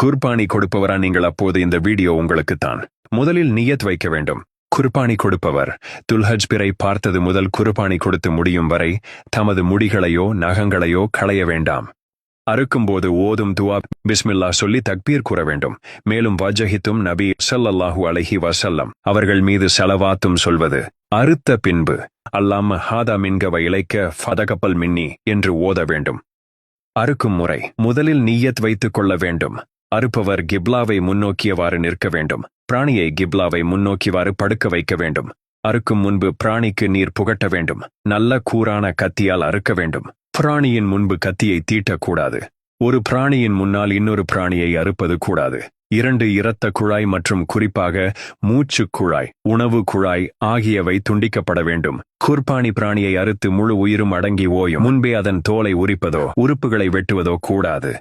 குர்பானி கொடுப்பவரா நீங்கள்? அப்போது இந்த வீடியோ உங்களுக்குத்தான். முதலில் நியத் வைக்க வேண்டும். குர்பானி கொடுப்பவர் துல்ஹஜ் பிறை பார்த்தது முதல் குர்பானி கொடுத்து முடியும் வரை தமது முடிகளையோ நகங்களையோ களைய வேண்டாம். அறுக்கும்போது ஓதும் துவா பிஸ்மில்லா சொல்லி தக்பீர் கூற வேண்டும். மேலும் வஜஹித்தும் நபி ஸல்லல்லாஹு அலைஹி வஸல்லம் அவர்கள் மீது ஸலவாத்தும் சொல்வது. அறுத்த பின்பு அல்லாம ஹாதா மின்கவ இலைக்க ஃபதகப்பல் மின்னி என்று ஓத வேண்டும். அறுக்கும் முறை முதலில் நிய்யத் வைத்துக் கொள்ள வேண்டும். அறுப்பவர் கிப்லாவை முன்னோக்கியவாறு நிற்க வேண்டும். பிராணியை கிப்லாவை முன்னோக்கிவாறு படுக்க வைக்க வேண்டும். அறுக்கும் முன்பு பிராணிக்கு நீர் புகட்ட வேண்டும். நல்ல கூரான கத்தியால் அறுக்க வேண்டும். பிராணியின் முன்பு கத்தியை தீட்டக்கூடாது. ஒரு பிராணியின் முன்னால் இன்னொரு பிராணியை அறுப்பது கூடாது. 2 இரத்த குழாய் மற்றும் குறிப்பாக மூச்சு குழாய், உணவு குழாய் ஆகியவை துண்டிக்கப்பட வேண்டும். குர்பானி பிராணியை அறுத்து முழு உயிரும் அடங்கி ஓயும் முன்பே அதன் தோலை உரிப்பதோ உறுப்புகளை வெட்டுவதோ கூடாது.